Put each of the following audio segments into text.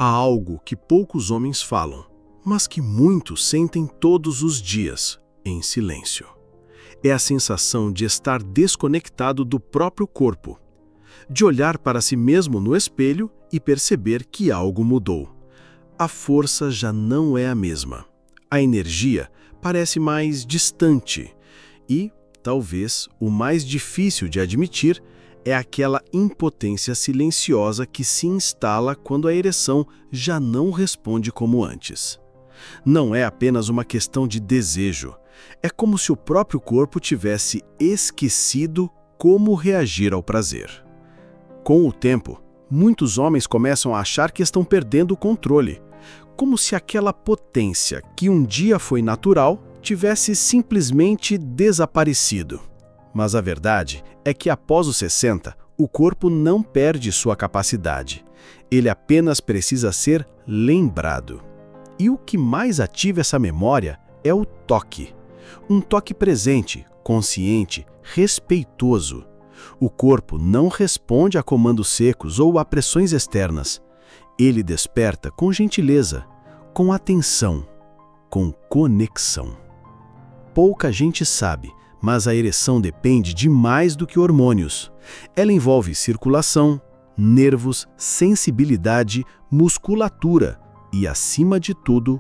Há algo que poucos homens falam, mas que muitos sentem todos os dias, em silêncio. É a sensação de estar desconectado do próprio corpo, de olhar para si mesmo no espelho e perceber que algo mudou. A força já não é a mesma. A energia parece mais distante e, talvez, o mais difícil de admitir é aquela impotência silenciosa que se instala quando a ereção já não responde como antes. Não é apenas uma questão de desejo. É como se o próprio corpo tivesse esquecido como reagir ao prazer. Com o tempo, muitos homens começam a achar que estão perdendo o controle, como se aquela potência que um dia foi natural tivesse simplesmente desaparecido. Mas a verdade é que após os 60, o corpo não perde sua capacidade. Ele apenas precisa ser lembrado. E o que mais ativa essa memória é o toque. Um toque presente, consciente, respeitoso. O corpo não responde a comandos secos ou a pressões externas. Ele desperta com gentileza, com atenção, com conexão. Pouca gente sabe, mas a ereção depende de mais do que hormônios. Ela envolve circulação, nervos, sensibilidade, musculatura e, acima de tudo,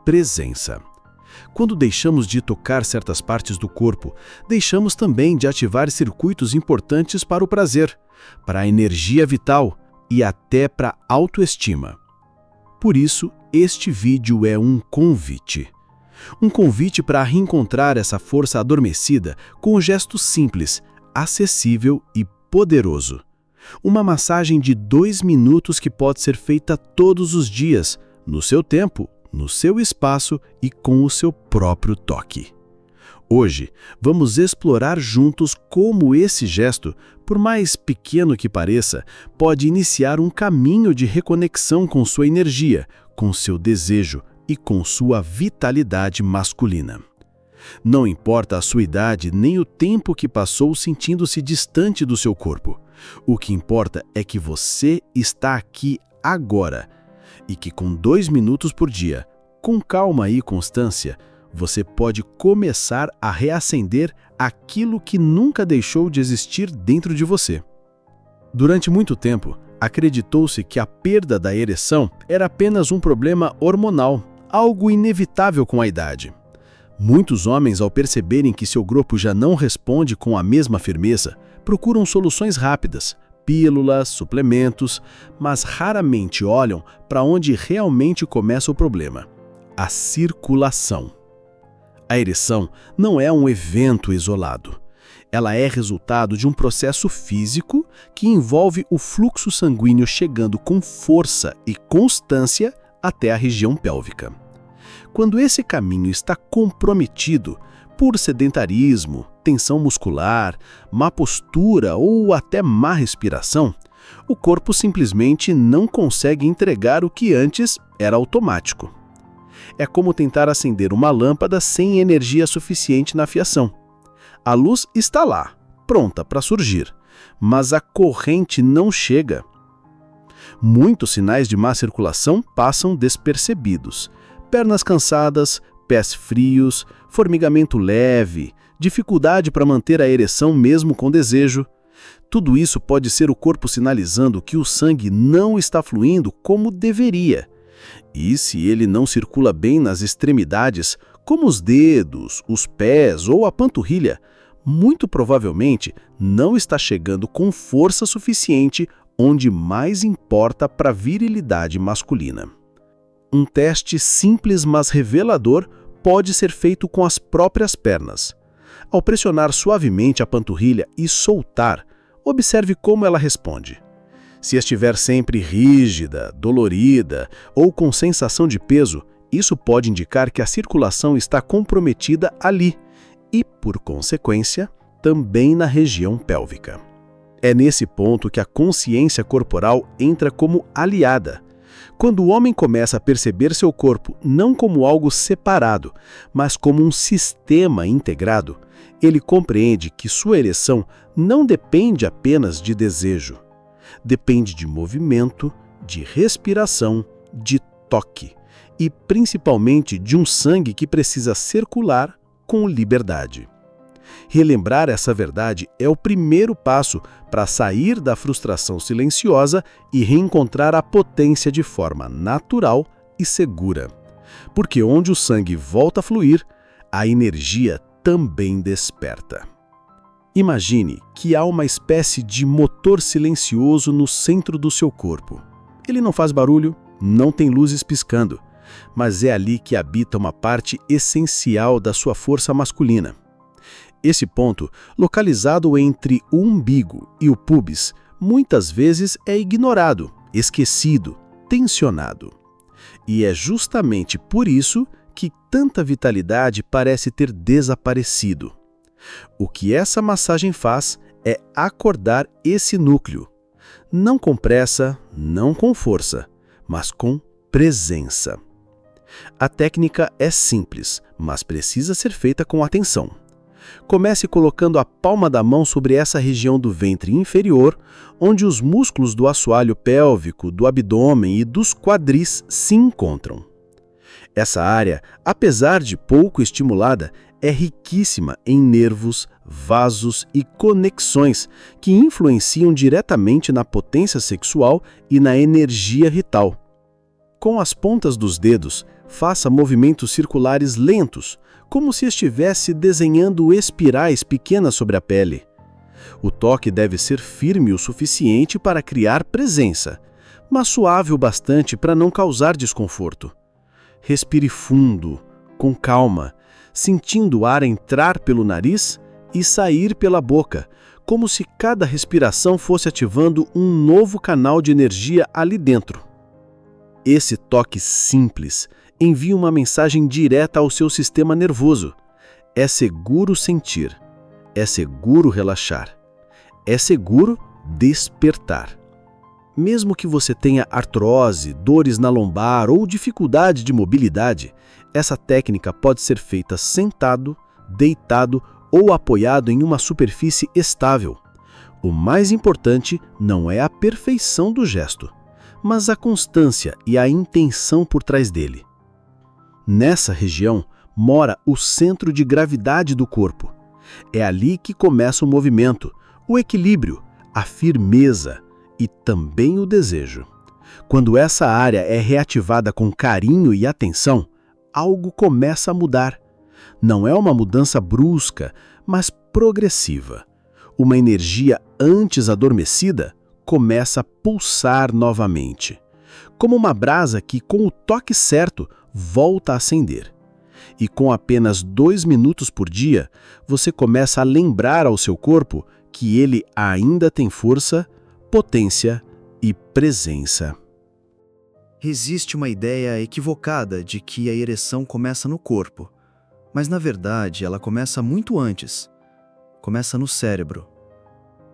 presença. Quando deixamos de tocar certas partes do corpo, deixamos também de ativar circuitos importantes para o prazer, para a energia vital e até para a autoestima. Por isso, este vídeo é um convite. Um convite para reencontrar essa força adormecida com um gesto simples, acessível e poderoso. Uma massagem de 2 minutos que pode ser feita todos os dias, no seu tempo, no seu espaço e com o seu próprio toque. Hoje, vamos explorar juntos como esse gesto, por mais pequeno que pareça, pode iniciar um caminho de reconexão com sua energia, com seu desejo e com sua vitalidade masculina. Não importa a sua idade nem o tempo que passou sentindo-se distante do seu corpo. O que importa é que você está aqui agora e que com 2 minutos por dia, com calma e constância, você pode começar a reacender aquilo que nunca deixou de existir dentro de você. Durante muito tempo, acreditou-se que a perda da ereção era apenas um problema hormonal, algo inevitável com a idade. Muitos homens, ao perceberem que seu corpo já não responde com a mesma firmeza, procuram soluções rápidas, pílulas, suplementos, mas raramente olham para onde realmente começa o problema: a circulação. A ereção não é um evento isolado. Ela é resultado de um processo físico que envolve o fluxo sanguíneo chegando com força e constância até a região pélvica. Quando esse caminho está comprometido por sedentarismo, tensão muscular, má postura ou até má respiração, o corpo simplesmente não consegue entregar o que antes era automático. É como tentar acender uma lâmpada sem energia suficiente na fiação. A luz está lá, pronta para surgir, mas a corrente não chega. Muitos sinais de má circulação passam despercebidos. Pernas cansadas, pés frios, formigamento leve, dificuldade para manter a ereção mesmo com desejo. Tudo isso pode ser o corpo sinalizando que o sangue não está fluindo como deveria. E se ele não circula bem nas extremidades, como os dedos, os pés ou a panturrilha, muito provavelmente não está chegando com força suficiente onde mais importa para a virilidade masculina. Um teste simples mas revelador pode ser feito com as próprias pernas. Ao pressionar suavemente a panturrilha e soltar, observe como ela responde. Se estiver sempre rígida, dolorida ou com sensação de peso, isso pode indicar que a circulação está comprometida ali e, por consequência, também na região pélvica. É nesse ponto que a consciência corporal entra como aliada. Quando o homem começa a perceber seu corpo não como algo separado, mas como um sistema integrado, ele compreende que sua ereção não depende apenas de desejo. Depende de movimento, de respiração, de toque e principalmente de um sangue que precisa circular com liberdade. Relembrar essa verdade é o primeiro passo para sair da frustração silenciosa e reencontrar a potência de forma natural e segura. Porque onde o sangue volta a fluir, a energia também desperta. Imagine que há uma espécie de motor silencioso no centro do seu corpo. Ele não faz barulho, não tem luzes piscando, mas é ali que habita uma parte essencial da sua força masculina. Esse ponto, localizado entre o umbigo e o púbis, muitas vezes é ignorado, esquecido, tensionado. E é justamente por isso que tanta vitalidade parece ter desaparecido. O que essa massagem faz é acordar esse núcleo. Não com pressa, não com força, mas com presença. A técnica é simples, mas precisa ser feita com atenção. Comece colocando a palma da mão sobre essa região do ventre inferior, onde os músculos do assoalho pélvico, do abdômen e dos quadris se encontram. Essa área, apesar de pouco estimulada, é riquíssima em nervos, vasos e conexões que influenciam diretamente na potência sexual e na energia vital. Com as pontas dos dedos, faça movimentos circulares lentos, como se estivesse desenhando espirais pequenas sobre a pele. O toque deve ser firme o suficiente para criar presença, mas suave o bastante para não causar desconforto. Respire fundo, com calma, sentindo o ar entrar pelo nariz e sair pela boca, como se cada respiração fosse ativando um novo canal de energia ali dentro. Esse toque simples envia uma mensagem direta ao seu sistema nervoso. É seguro sentir, é seguro relaxar, é seguro despertar. Mesmo que você tenha artrose, dores na lombar ou dificuldade de mobilidade, essa técnica pode ser feita sentado, deitado ou apoiado em uma superfície estável. O mais importante não é a perfeição do gesto, mas a constância e a intenção por trás dele. Nessa região mora o centro de gravidade do corpo. É ali que começa o movimento, o equilíbrio, a firmeza e também o desejo. Quando essa área é reativada com carinho e atenção, algo começa a mudar. Não é uma mudança brusca, mas progressiva. Uma energia antes adormecida começa a pulsar novamente, como uma brasa que, com o toque certo, volta a acender. E com apenas 2 minutos por dia, você começa a lembrar ao seu corpo que ele ainda tem força, potência e presença. Existe uma ideia equivocada de que a ereção começa no corpo, mas na verdade ela começa muito antes. Começa no cérebro.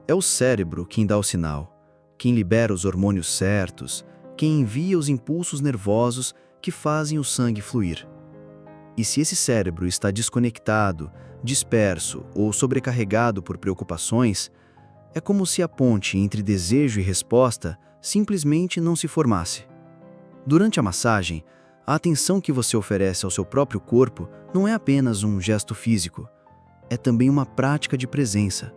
É o cérebro quem dá o sinal, quem libera os hormônios certos, quem envia os impulsos nervosos que fazem o sangue fluir. E se esse cérebro está desconectado, disperso ou sobrecarregado por preocupações, é como se a ponte entre desejo e resposta simplesmente não se formasse. Durante a massagem, a atenção que você oferece ao seu próprio corpo não é apenas um gesto físico, é também uma prática de presença.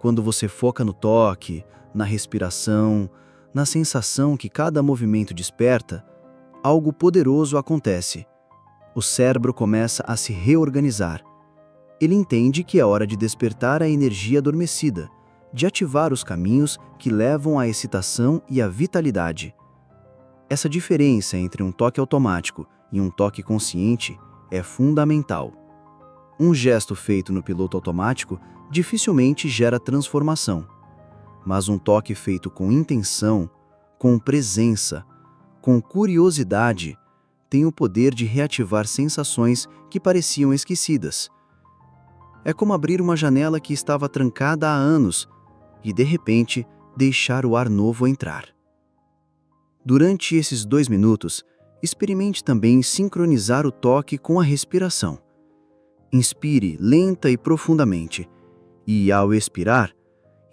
Quando você foca no toque, na respiração, na sensação que cada movimento desperta, algo poderoso acontece. O cérebro começa a se reorganizar. Ele entende que é hora de despertar a energia adormecida, de ativar os caminhos que levam à excitação e à vitalidade. Essa diferença entre um toque automático e um toque consciente é fundamental. Um gesto feito no piloto automático dificilmente gera transformação, mas um toque feito com intenção, com presença, com curiosidade, tem o poder de reativar sensações que pareciam esquecidas. É como abrir uma janela que estava trancada há anos e, de repente, deixar o ar novo entrar. Durante esses 2 minutos, experimente também sincronizar o toque com a respiração. Inspire lenta e profundamente e, ao expirar,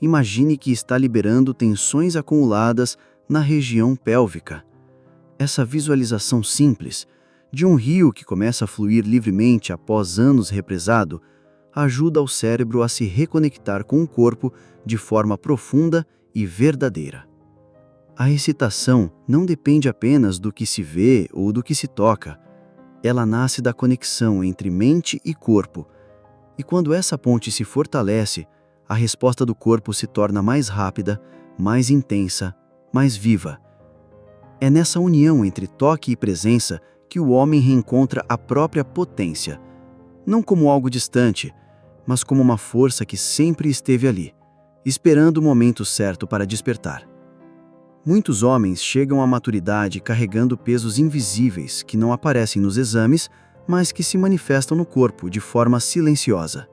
imagine que está liberando tensões acumuladas na região pélvica. Essa visualização simples de um rio que começa a fluir livremente após anos represado ajuda o cérebro a se reconectar com o corpo de forma profunda e verdadeira. A excitação não depende apenas do que se vê ou do que se toca. Ela nasce da conexão entre mente e corpo. E quando essa ponte se fortalece, a resposta do corpo se torna mais rápida, mais intensa, mais viva. É nessa união entre toque e presença que o homem reencontra a própria potência, não como algo distante, mas como uma força que sempre esteve ali, esperando o momento certo para despertar. Muitos homens chegam à maturidade carregando pesos invisíveis que não aparecem nos exames, mas que se manifestam no corpo de forma silenciosa.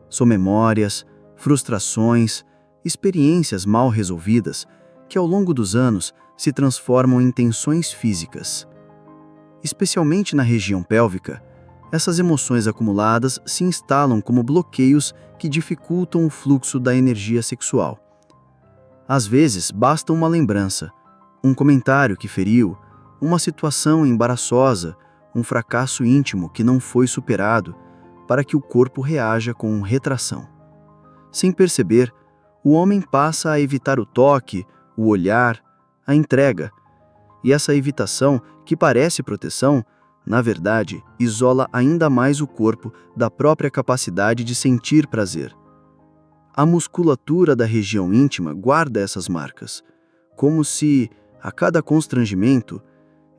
São memórias, frustrações, experiências mal resolvidas que ao longo dos anos se transformam em tensões físicas. Especialmente na região pélvica, essas emoções acumuladas se instalam como bloqueios que dificultam o fluxo da energia sexual. Às vezes, basta uma lembrança, um comentário que feriu, uma situação embaraçosa, um fracasso íntimo que não foi superado, para que o corpo reaja com retração. Sem perceber, o homem passa a evitar o toque, o olhar, a entrega. E essa evitação, que parece proteção, na verdade, isola ainda mais o corpo da própria capacidade de sentir prazer. A musculatura da região íntima guarda essas marcas, como se, a cada constrangimento,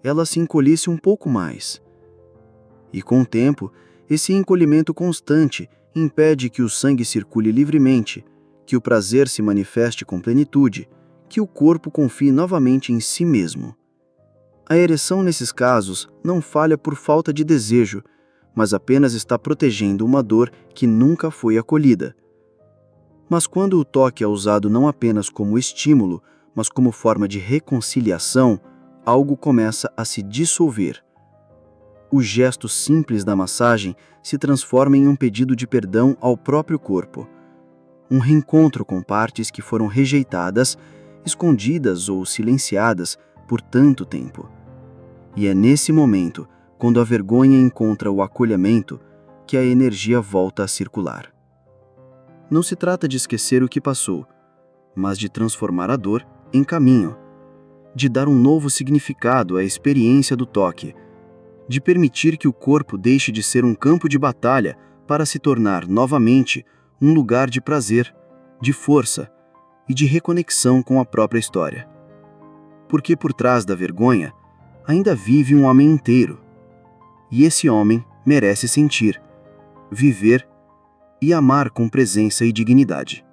ela se encolhesse um pouco mais. E com o tempo, esse encolhimento constante impede que o sangue circule livremente, que o prazer se manifeste com plenitude, que o corpo confie novamente em si mesmo. A ereção nesses casos não falha por falta de desejo, mas apenas está protegendo uma dor que nunca foi acolhida. Mas quando o toque é usado não apenas como estímulo, mas como forma de reconciliação, algo começa a se dissolver. O gesto simples da massagem se transforma em um pedido de perdão ao próprio corpo. Um reencontro com partes que foram rejeitadas, escondidas ou silenciadas por tanto tempo. E é nesse momento, quando a vergonha encontra o acolhimento, que a energia volta a circular. Não se trata de esquecer o que passou, mas de transformar a dor em caminho, de dar um novo significado à experiência do toque, de permitir que o corpo deixe de ser um campo de batalha para se tornar novamente um lugar de prazer, de força e de reconexão com a própria história. Porque por trás da vergonha ainda vive um homem inteiro, e esse homem merece sentir, viver e amar com presença e dignidade.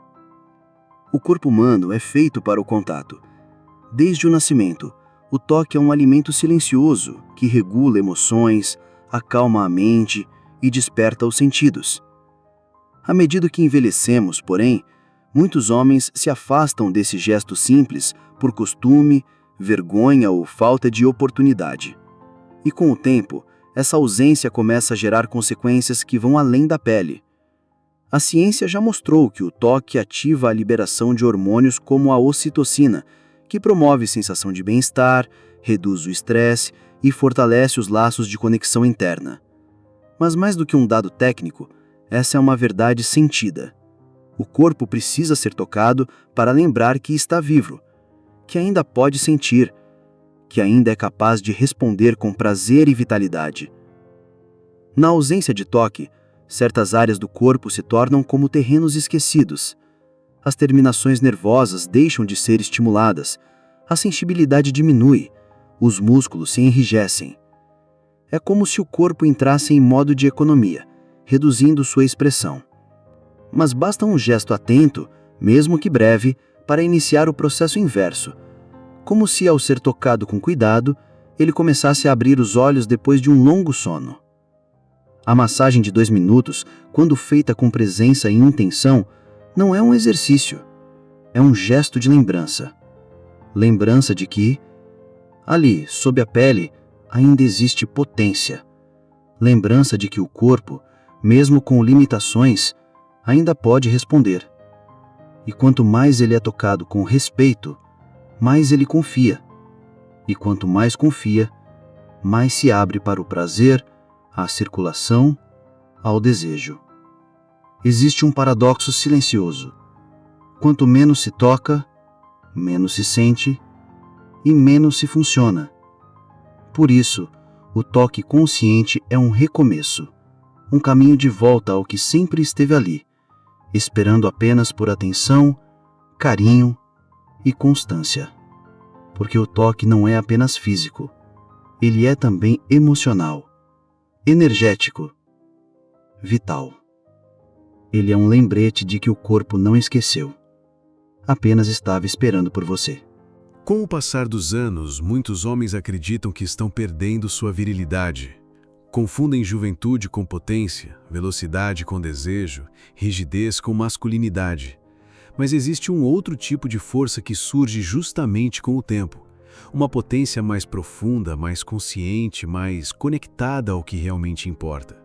O corpo humano é feito para o contato. Desde o nascimento, o toque é um alimento silencioso que regula emoções, acalma a mente e desperta os sentidos. À medida que envelhecemos, porém, muitos homens se afastam desse gesto simples por costume, vergonha ou falta de oportunidade. E com o tempo, essa ausência começa a gerar consequências que vão além da pele. A ciência já mostrou que o toque ativa a liberação de hormônios como a ocitocina, que promove sensação de bem-estar, reduz o estresse e fortalece os laços de conexão interna. Mas mais do que um dado técnico, essa é uma verdade sentida. O corpo precisa ser tocado para lembrar que está vivo, que ainda pode sentir, que ainda é capaz de responder com prazer e vitalidade. Na ausência de toque, certas áreas do corpo se tornam como terrenos esquecidos. As terminações nervosas deixam de ser estimuladas, a sensibilidade diminui, os músculos se enrijecem. É como se o corpo entrasse em modo de economia, reduzindo sua expressão. Mas basta um gesto atento, mesmo que breve, para iniciar o processo inverso, como se, ao ser tocado com cuidado, ele começasse a abrir os olhos depois de um longo sono. A massagem de 2 minutos, quando feita com presença e intenção, não é um exercício, é um gesto de lembrança. Lembrança de que, ali, sob a pele, ainda existe potência. Lembrança de que o corpo, mesmo com limitações, ainda pode responder. E quanto mais ele é tocado com respeito, mais ele confia. E quanto mais confia, mais se abre para o prazer, à circulação, ao desejo. Existe um paradoxo silencioso. Quanto menos se toca, menos se sente e menos se funciona. Por isso, o toque consciente é um recomeço, um caminho de volta ao que sempre esteve ali, esperando apenas por atenção, carinho e constância. Porque o toque não é apenas físico, ele é também emocional, energético, vital. Ele é um lembrete de que o corpo não esqueceu, apenas estava esperando por você. Com o passar dos anos, muitos homens acreditam que estão perdendo sua virilidade. Confundem juventude com potência, velocidade com desejo, rigidez com masculinidade. Mas existe um outro tipo de força que surge justamente com o tempo. Uma potência mais profunda, mais consciente, mais conectada ao que realmente importa.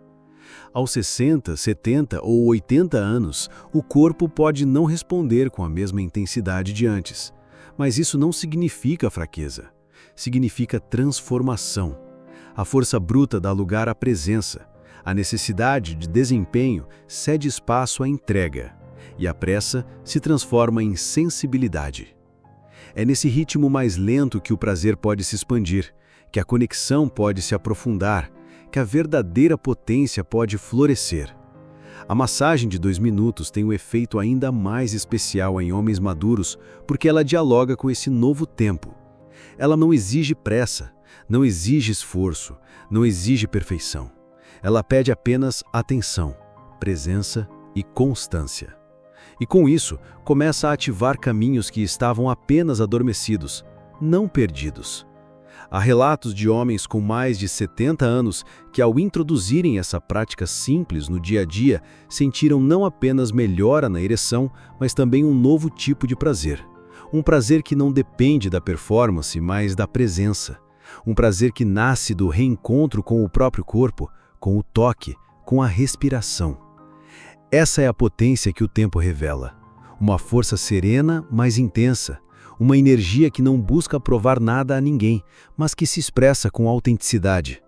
Aos 60, 70 ou 80 anos, o corpo pode não responder com a mesma intensidade de antes. Mas isso não significa fraqueza. Significa transformação. A força bruta dá lugar à presença. A necessidade de desempenho cede espaço à entrega. E a pressa se transforma em sensibilidade. É nesse ritmo mais lento que o prazer pode se expandir, que a conexão pode se aprofundar, que a verdadeira potência pode florescer. A massagem de 2 minutos tem um efeito ainda mais especial em homens maduros porque ela dialoga com esse novo tempo. Ela não exige pressa, não exige esforço, não exige perfeição. Ela pede apenas atenção, presença e constância. E com isso, começa a ativar caminhos que estavam apenas adormecidos, não perdidos. Há relatos de homens com mais de 70 anos que, ao introduzirem essa prática simples no dia a dia, sentiram não apenas melhora na ereção, mas também um novo tipo de prazer. Um prazer que não depende da performance, mas da presença. Um prazer que nasce do reencontro com o próprio corpo, com o toque, com a respiração. Essa é a potência que o tempo revela. Uma força serena, mas intensa. Uma energia que não busca provar nada a ninguém, mas que se expressa com autenticidade.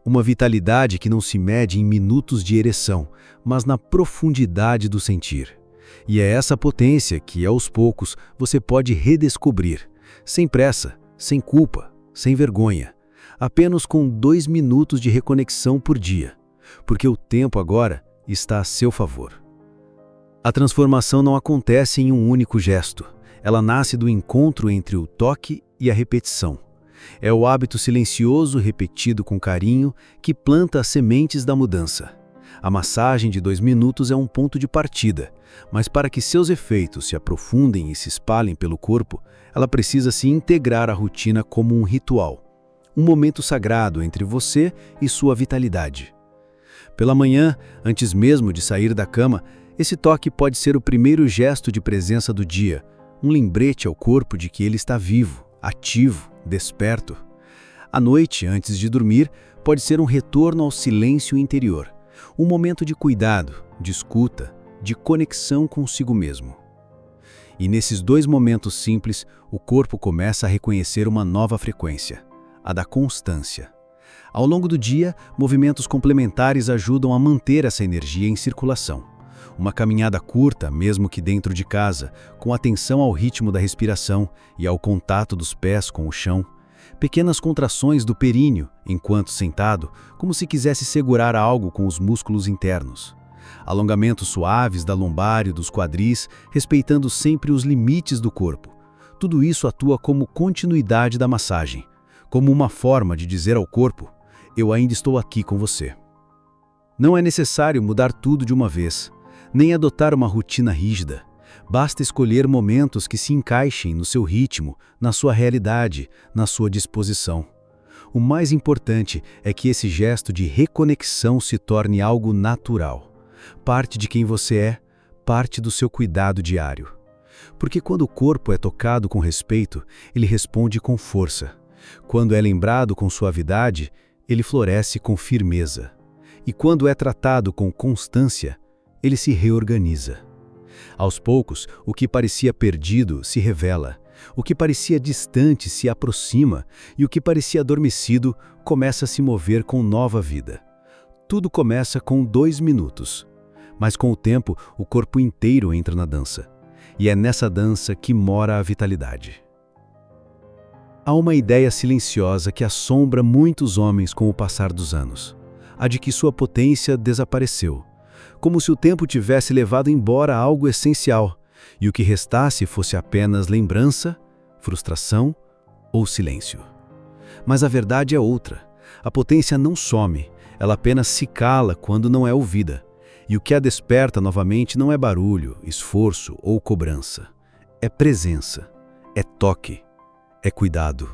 Uma vitalidade que não se mede em minutos de ereção, mas na profundidade do sentir. E é essa potência que, aos poucos, você pode redescobrir, sem pressa, sem culpa, sem vergonha, apenas com 2 minutos de reconexão por dia, porque o tempo agora está a seu favor. A transformação não acontece em um único gesto. Ela nasce do encontro entre o toque e a repetição. É o hábito silencioso repetido com carinho que planta as sementes da mudança. A massagem de 2 minutos é um ponto de partida, mas para que seus efeitos se aprofundem e se espalhem pelo corpo, ela precisa se integrar à rotina como um ritual, um momento sagrado entre você e sua vitalidade. Pela manhã, antes mesmo de sair da cama, esse toque pode ser o primeiro gesto de presença do dia, um lembrete ao corpo de que ele está vivo, ativo, desperto. À noite, antes de dormir, pode ser um retorno ao silêncio interior, um momento de cuidado, de escuta, de conexão consigo mesmo. E nesses 2 momentos simples, o corpo começa a reconhecer uma nova frequência, a da constância. Ao longo do dia, movimentos complementares ajudam a manter essa energia em circulação. Uma caminhada curta, mesmo que dentro de casa, com atenção ao ritmo da respiração e ao contato dos pés com o chão. Pequenas contrações do períneo, enquanto sentado, como se quisesse segurar algo com os músculos internos. Alongamentos suaves da lombar e dos quadris, respeitando sempre os limites do corpo. Tudo isso atua como continuidade da massagem, como uma forma de dizer ao corpo: eu ainda estou aqui com você. Não é necessário mudar tudo de uma vez, nem adotar uma rotina rígida. Basta escolher momentos que se encaixem no seu ritmo, na sua realidade, na sua disposição. O mais importante é que esse gesto de reconexão se torne algo natural. Parte de quem você é, parte do seu cuidado diário. Porque quando o corpo é tocado com respeito, ele responde com força. Quando é lembrado com suavidade, ele floresce com firmeza. E quando é tratado com constância, ele se reorganiza. Aos poucos, o que parecia perdido se revela, O que parecia distante se aproxima e o que parecia adormecido começa a se mover com nova vida. Tudo começa com 2 minutos, mas com o tempo o corpo inteiro entra na dança. E é nessa dança que mora a vitalidade. Há uma ideia silenciosa que assombra muitos homens com o passar dos anos, a de que sua potência desapareceu, como se o tempo tivesse levado embora algo essencial, e o que restasse fosse apenas lembrança, frustração ou silêncio. Mas a verdade é outra. A potência não some, ela apenas se cala quando não é ouvida. E o que a desperta novamente não é barulho, esforço ou cobrança. É presença, é toque, é cuidado.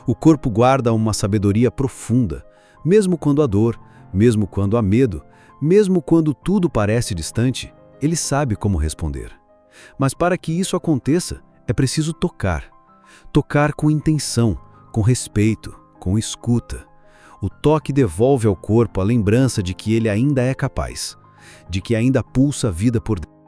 O corpo guarda uma sabedoria profunda, mesmo quando há dor, mesmo quando há medo, mesmo quando tudo parece distante, ele sabe como responder. Mas para que isso aconteça, é preciso tocar. Tocar com intenção, com respeito, com escuta. O toque devolve ao corpo a lembrança de que ele ainda é capaz, de que ainda pulsa a vida por dentro.